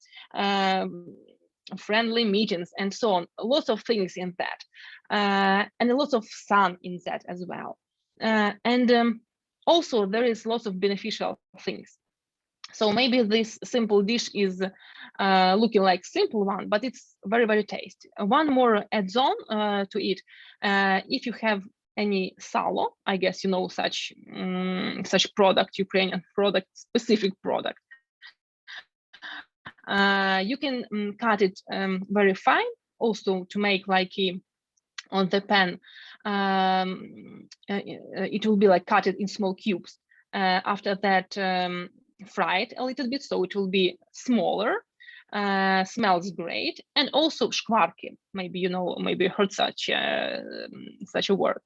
friendly meetings, and so on. Lots of things in that, and a lot of sun in that as well. And also there is lots of beneficial things. So maybe this simple dish is looking like simple one, but it's very, very tasty. One more adds-on to it. If you have any salo, I guess you know such product, Ukrainian product, specific product. You can cut it very fine, also to make like on the pan. It will be like cut it in small cubes. After that, fry it a little bit, so it will be smaller, smells great, and also shkvarki. Maybe you know, maybe you heard such a word.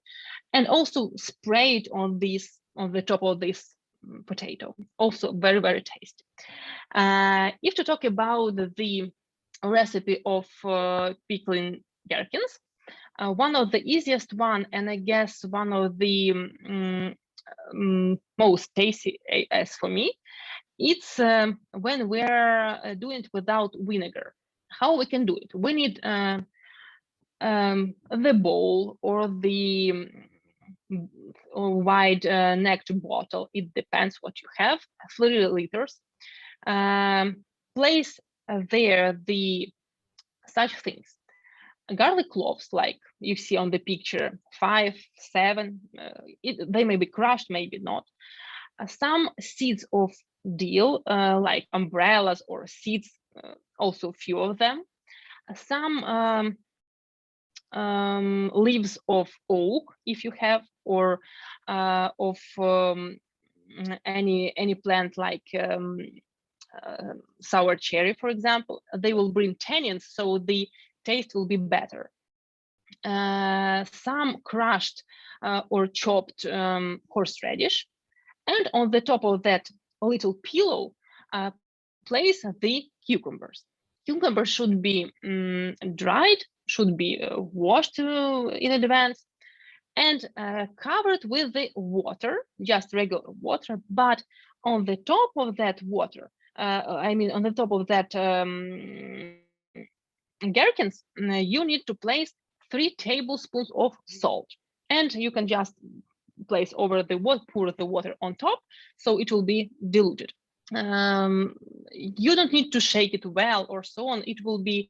And also spray it on the top of this potato. Also very, very tasty. If to talk about the recipe of pickling gherkins, one of the easiest one, and I guess one of the most tasty as for me, it's when we're doing it without vinegar. How we can do it? We need the bowl or the wide necked bottle. It depends what you have, 3 liters. Place there the such things. Garlic cloves, like you see on the picture, 5, 7, they may be crushed, maybe not. Some seeds of dill, like umbrellas or seeds, also few of them. Some leaves of oak, if you have, or of any plant like sour cherry, for example. They will bring tannins, so the taste will be better. Some crushed or chopped horseradish, and on the top of that little pillow, place the cucumbers. Cucumbers should be dried, should be washed in advance, and covered with the water, just regular water. But on the top of that water, I mean, on the top of that gherkins, you need to place 3 tablespoons of salt, and you can just place over the water, pour the water on top, so it will be diluted. You don't need to shake it well or so on. It will be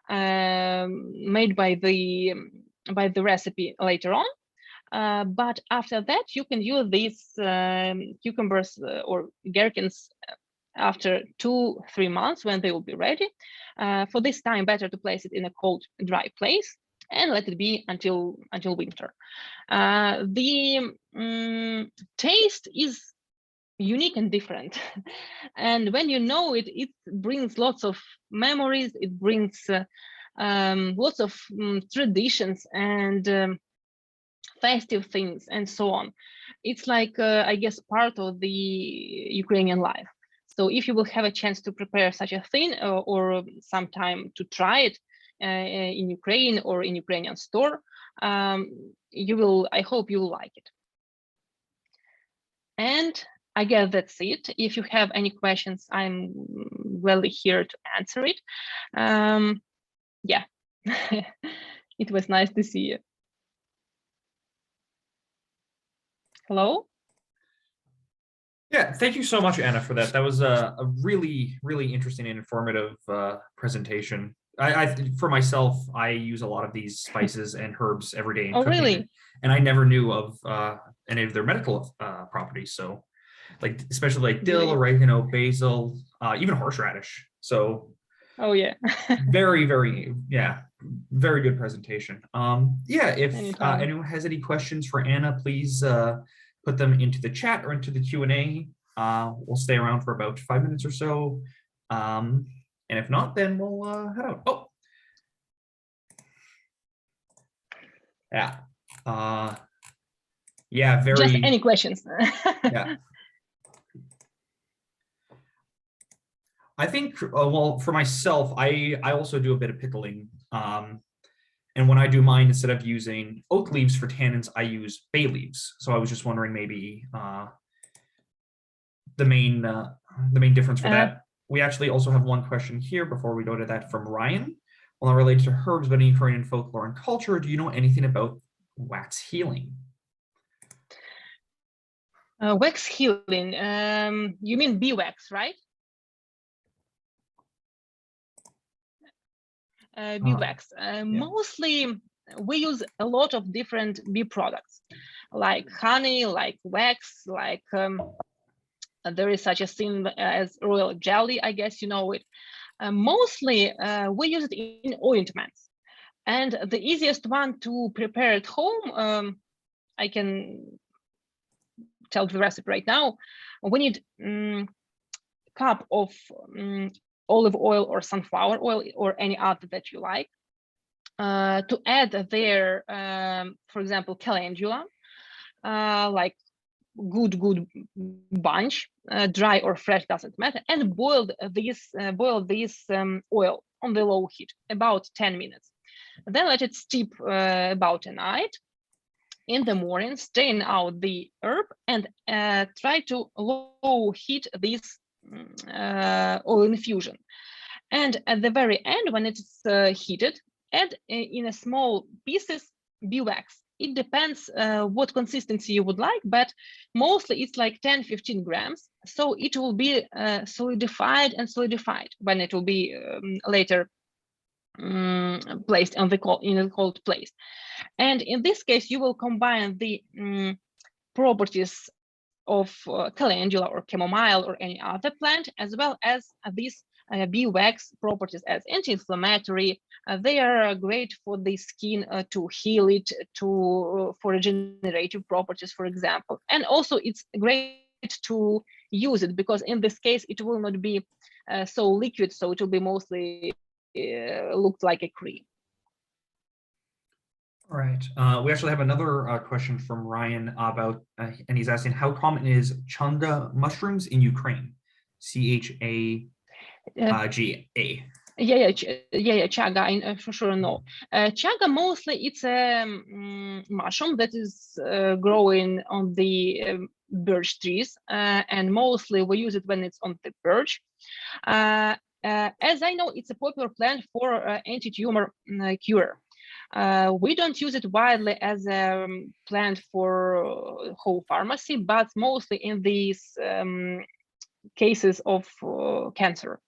made by the recipe later on. But after that, you can use these cucumbers or gherkins after 2-3 months when they will be ready. For this time, better to place it in a cold, dry place and let it be until winter. The taste is unique and different, and when you know it, it brings lots of memories. It brings lots of traditions and festive things and so on. It's like I guess part of the Ukrainian life. So if you will have a chance to prepare such a thing or sometime to try it in Ukraine or in Ukrainian store, you will. I hope you will like it. And I guess that's it. If you have any questions, I'm gladly here to answer it. Yeah, it was nice to see you. Hello? Yeah, thank you so much, Anna, for that. That was a really, really interesting and informative presentation. For myself, I use a lot of these spices and herbs every day in Oh, cooking, really? and I never knew of any of their medical properties. So, like especially like dill, Really? oregano, basil, even horseradish. So, Oh, yeah. very, very, yeah, very good presentation. Yeah, if Anytime. anyone has any questions for Anna, please put them into the chat or into the Q&A. We'll stay around for about 5 minutes or so. And if not, then we'll head out. Oh, yeah. Yeah, very. Just any questions. Yeah. I think, well, for myself, I also do a bit of pickling. And when I do mine, instead of using oak leaves for tannins, I use bay leaves. So I was just wondering maybe the main difference for that. We actually also have one question here before we go to that from Ryan. Well, not related to herbs, but in Ukrainian folklore and culture, do you know anything about wax healing? Wax healing. You mean beeswax, right? Beeswax. Yeah. Mostly, we use a lot of different bee products, like honey, like wax, like there is such a thing as royal jelly. I guess you know it. Mostly, we use it in ointments, and the easiest one to prepare at home. I can tell the recipe right now. We need cup of olive oil or sunflower oil or any other that you like. To add there, for example, calendula, like good bunch, dry or fresh doesn't matter, and boil this oil on the low heat about 10 minutes. Then let it steep about a night. In the morning, strain out the herb and try to low heat this oil infusion. And at the very end, when it's heated, add in a small pieces beeswax. It depends what consistency you would like, but mostly it's like 10-15 grams. So it will be solidified when it will be later placed on the in a cold place. And in this case, you will combine the properties of calendula or chamomile or any other plant, as well as these beeswax properties as anti-inflammatory. They are great for the skin to heal it, for regenerative properties, for example. And also it's great to use it because in this case, it will not be so liquid, so it will be mostly looked like a cream. All right. We actually have another question from Ryan about, and he's asking, how common is Chunder mushrooms in Ukraine? CHAGA. Yeah, chaga, for sure, no. Chaga, mostly it's a mushroom that is growing on the birch trees, and mostly we use it when it's on the birch. As I know, it's a popular plant for anti-tumor cure. We don't use it widely as a plant for whole pharmacy, but mostly in these cases of cancer.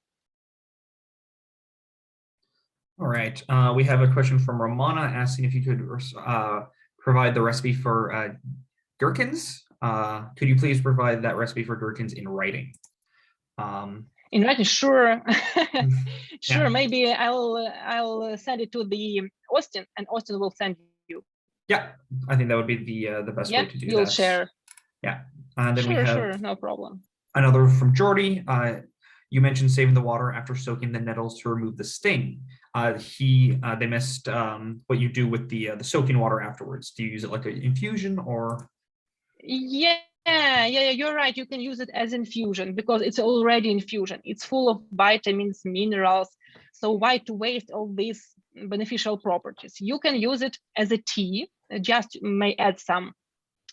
All right. We have a question from Romana asking if you could provide the recipe for gherkins. Could you please provide that recipe for gherkins in writing? In writing, sure. Sure, Yeah. maybe I'll send it to the Austin, and Austin will send you. Yeah, I think that would be the best way Yeah, to do you'll that. share. Yeah, and then we Sure, have sure, no problem. another from Jordy. You mentioned saving the water after soaking the nettles to remove the sting. They missed what you do with the soaking water afterwards. Do you use it like an infusion or? Yeah, you're right. You can use it as infusion because it's already infusion. It's full of vitamins, minerals. So why to waste all these beneficial properties? You can use it as a tea. Just may add some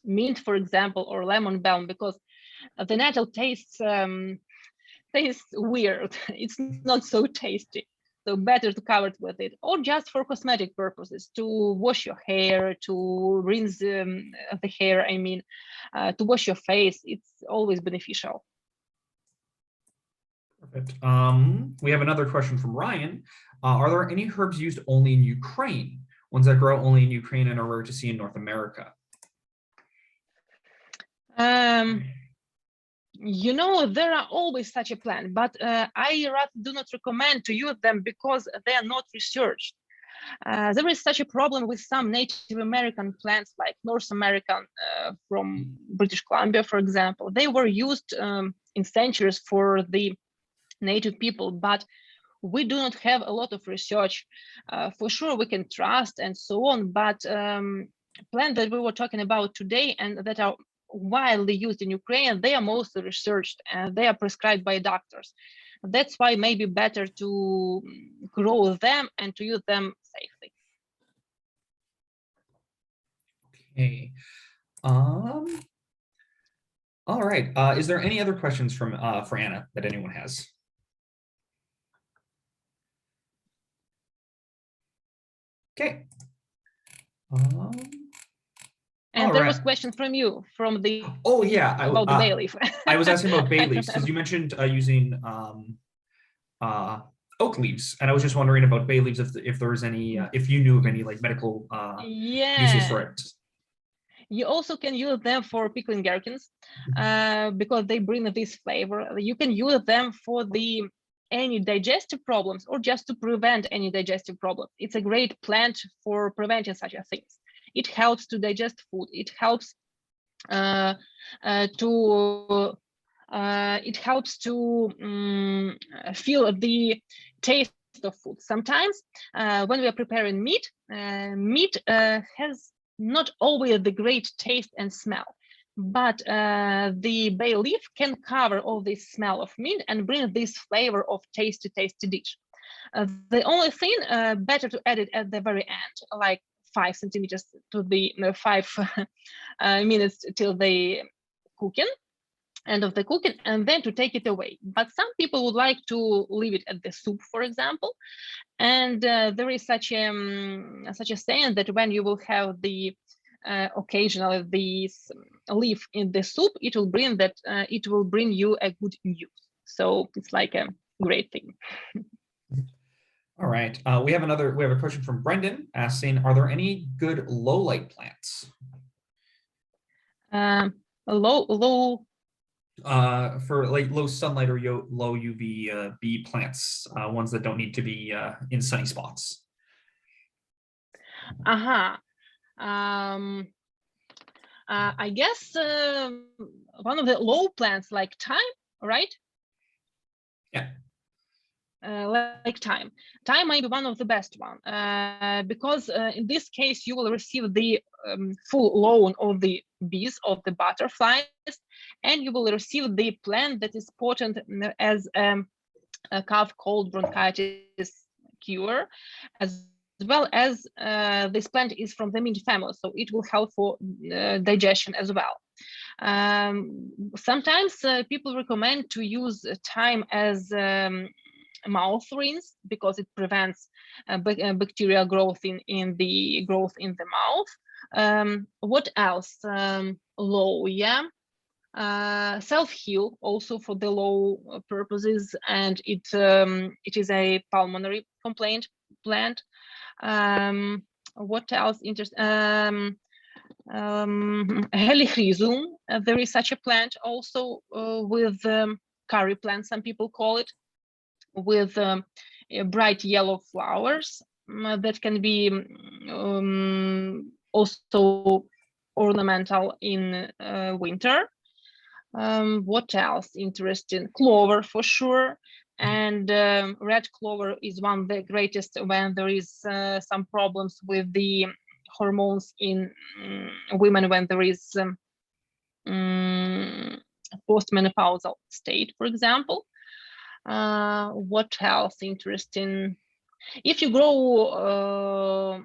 mint, for example, or lemon balm, because the nettle tastes weird. It's not so tasty. So better to cover it with it, or just for cosmetic purposes, to wash your hair, to rinse the hair, I mean, to wash your face. It's always beneficial. Perfect. We have another question from Ryan. Are there any herbs used only in Ukraine? Ones that grow only in Ukraine and are rare to see in North America? You know, there are always such a plant, but I rather do not recommend to use them because they are not researched. There is such a problem with some Native American plants, like North American from British Columbia, for example. They were used in centuries for the native people, but we do not have a lot of research. For sure, we can trust and so on, but plants that we were talking about today and that are widely used in Ukraine, they are mostly researched and they are prescribed by doctors. That's why maybe better to grow them and to use them safely. Okay. All right. Is there any other questions from for Anna that anyone has? Okay. And there was a question from you from the about the bay leaf. I was asking about bay leaves because you mentioned using oak leaves, and I was just wondering about bay leaves if there was any if you knew of any like medical uses for it. You also can use them for pickling gherkins because they bring this flavor. You can use them for any digestive problems or just to prevent any digestive problems. It's a great plant for preventing such a things. It helps to digest food. It helps to feel the taste of food. Sometimes when we are preparing meat, meat has not always the great taste and smell, but the bay leaf can cover all this smell of meat and bring this flavor of tasty dish. The only thing better to add it at the very end, like 5 centimeters to the 5 minutes till the cooking, end of the cooking, and then to take it away. But some people would like to leave it at the soup, for example. And there is such a saying that when you will have the occasionally this leaf in the soup, it will bring you a good news. So it's like a great thing. All right. We have a question from Brendan asking, are there any good low light plants? Low for like low sunlight or low UV plants, ones that don't need to be in sunny spots. I guess one of the low plants like thyme, right? Yeah. Like thyme might be one of the best one because in this case you will receive the full loan of the bees, of the butterflies, and you will receive the plant that is potent as a cough, cold, bronchitis cure, as well as this plant is from the mint family, so it will help for digestion as well. Sometimes people recommend to use thyme as mouth rinse because it prevents bacterial growth in the mouth. What else? Low, yeah. Self-heal also for the low purposes, and it is a pulmonary complaint plant. What else? Helichrysum. There is such a plant also with curry plant, some people call it, with bright yellow flowers that can be also ornamental in winter. What else interesting? Clover for sure. And red clover is one of the greatest when there is some problems with the hormones in women, when there is postmenopausal state, for example. What else interesting? If you grow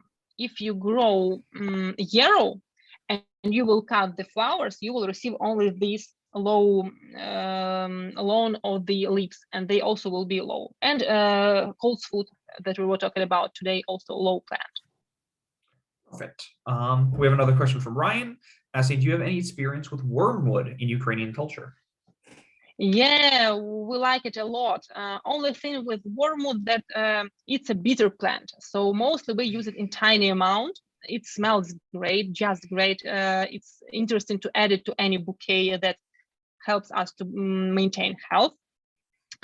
yarrow and you will cut the flowers, you will receive only this low loan of the leaves, and they also will be low. And coltsfoot that we were talking about today, also low plant. Perfect. We have another question from Ryan asking, do you have any experience with wormwood in Ukrainian culture? Yeah, we like it a lot. Only thing with wormwood that it's a bitter plant, so mostly we use it in tiny amount. It smells great, just great. It's interesting to add it to any bouquet that helps us to maintain health.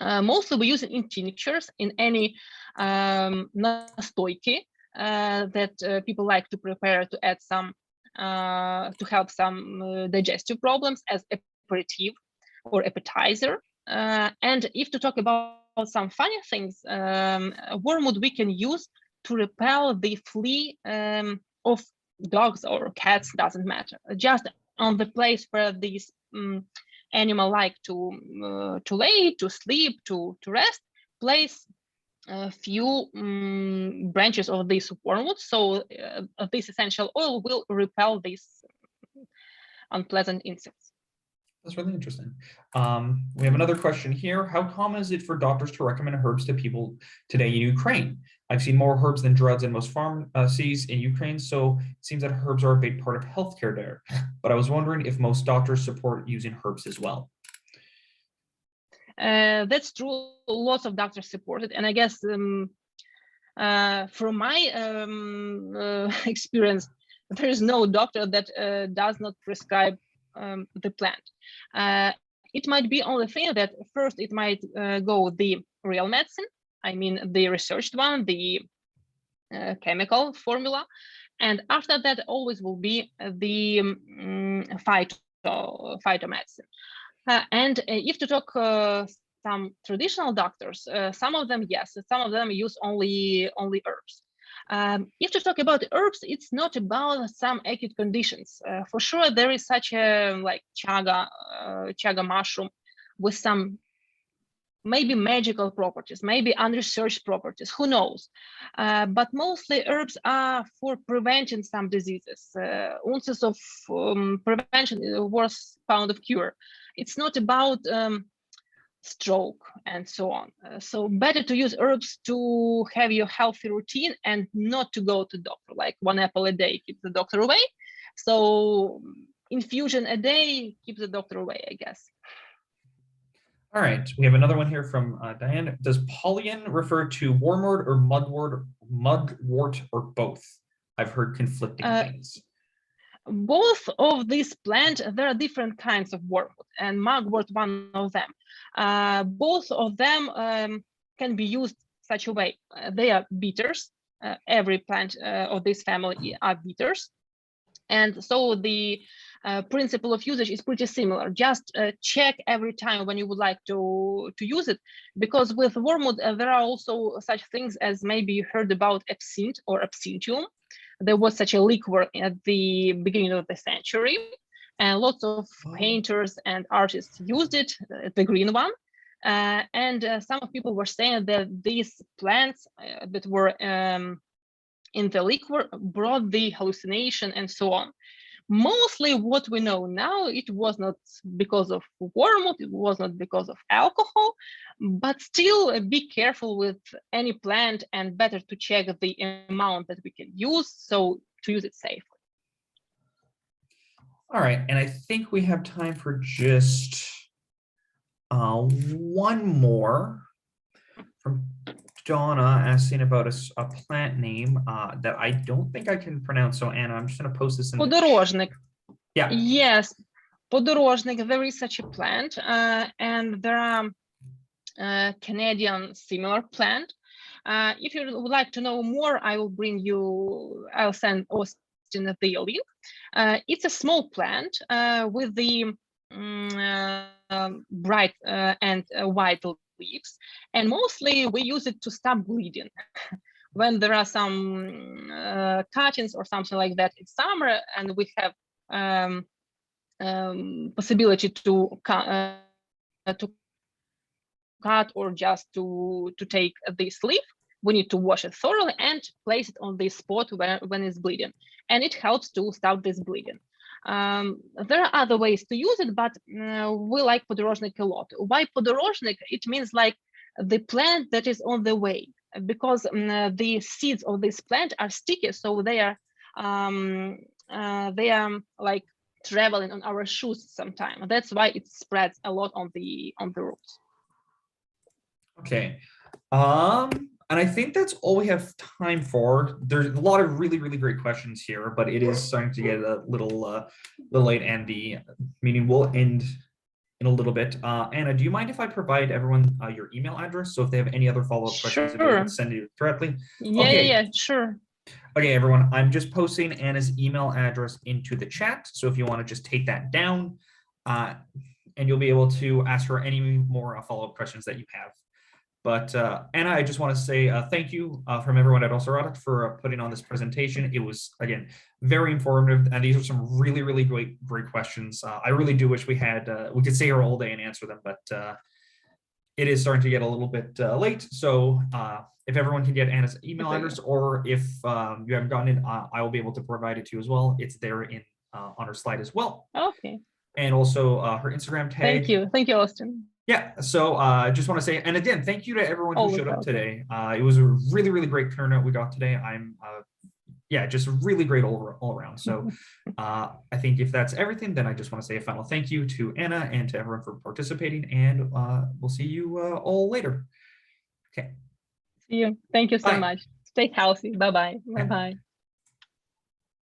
Mostly we use it in tinctures, in any nastoyki that people like to prepare to add some to help some digestive problems as aperitif or appetizer. And if to talk about some funny things, wormwood we can use to repel the flea of dogs or cats, doesn't matter. Just on the place where these animal like to lay, to sleep, to rest, place a few branches of this wormwood, so this essential oil will repel these unpleasant insects. That's really interesting. We have another question here. How common is it for doctors to recommend herbs to people today in Ukraine? I've seen more herbs than drugs in most pharmacies in Ukraine, so it seems that herbs are a big part of healthcare there. But I was wondering if most doctors support using herbs as well. That's true. Lots of doctors support it, and I guess from my experience, there is no doctor that does not prescribe the plant. It might be only thing that first it might go the real medicine, I mean the researched one, the chemical formula, and after that always will be the phytomedicine. And if to talk some traditional doctors, some of them yes, some of them use only herbs. If to talk about herbs, it's not about some acute conditions. For sure, there is such a like chaga mushroom with some maybe magical properties, maybe unresearched properties, who knows? But mostly herbs are for preventing some diseases. Ounces of prevention is worth pound of cure. It's not about stroke and so on. So better to use herbs to have your healthy routine and not to go to doctor, like 1 apple a day keeps the doctor away. So infusion a day keeps the doctor away, I guess. All right, we have another one here from Diane. Does Polyen refer to wormwood or mugwort or both? I've heard conflicting things. Both of these plants, there are different kinds of wormwood, and mugwort one of them. Both of them can be used such a way. They are bitters. Every plant of this family are bitters. And so the principle of usage is pretty similar. Just check every time when you would like to use it, because with wormwood there are also such things as maybe you heard about absinthe or absinthium. There was such a liquor at the beginning of the century, and lots of painters and artists used it, the green one. And some people were saying that these plants that were in the liquor brought the hallucination and so on. Mostly what we know now, it was not because of wormwood, it was not because of alcohol, but still be careful with any plant and better to check the amount that we can use, so to use it safely. All right, and I think we have time for just one more from Donna asking about a plant name that I don't think I can pronounce. So Anna, I'm just going to post this in the Подорожник. Yeah. Yes, podorожник. There is such a plant, and there are Canadian similar plant. If you would like to know more, I'll send Austin the link. It's a small plant with the bright and white leaves, and mostly we use it to stop bleeding. When there are some cuttings or something like that in summer, and we have possibility to cut or just to take this leaf, we need to wash it thoroughly and place it on the spot when it's bleeding, and it helps to stop this bleeding. There are other ways to use it, but we like podorожник a lot. Why podorожник? It means like the plant that is on the way, because the seeds of this plant are sticky, so they are like traveling on our shoes sometimes. That's why it spreads a lot on the roots. Okay. And I think that's all we have time for. There's a lot of really, really great questions here, but it is starting to get a little late, and the meeting will end in a little bit. Anna, do you mind if I provide everyone your email address? So if they have any other follow-up questions, if they can send you directly. Yeah, sure. Okay, everyone, I'm just posting Anna's email address into the chat. So if you want to just take that down, and you'll be able to ask her any more follow-up questions that you have. But Anna, I just want to say thank you from everyone at Horseradish for putting on this presentation. It was, again, very informative, and these are some really, really great questions. I really do wish we could stay here all day and answer them, but it is starting to get a little bit late. So if everyone can get Anna's email address, or if you haven't gotten it, I will be able to provide it to you as well. It's there on her slide as well. Okay. And also her Instagram tag. Thank you, Austin. Yeah, so I just want to say, and again, thank you to everyone who showed up today. It was a really, really great turnout we got today. I'm, just really great all around. So I think if that's everything, then I just want to say a final thank you to Anna and to everyone for participating, and we'll see you all later. Okay. See you. Thank you so much. Stay healthy. Bye-bye. Bye-bye.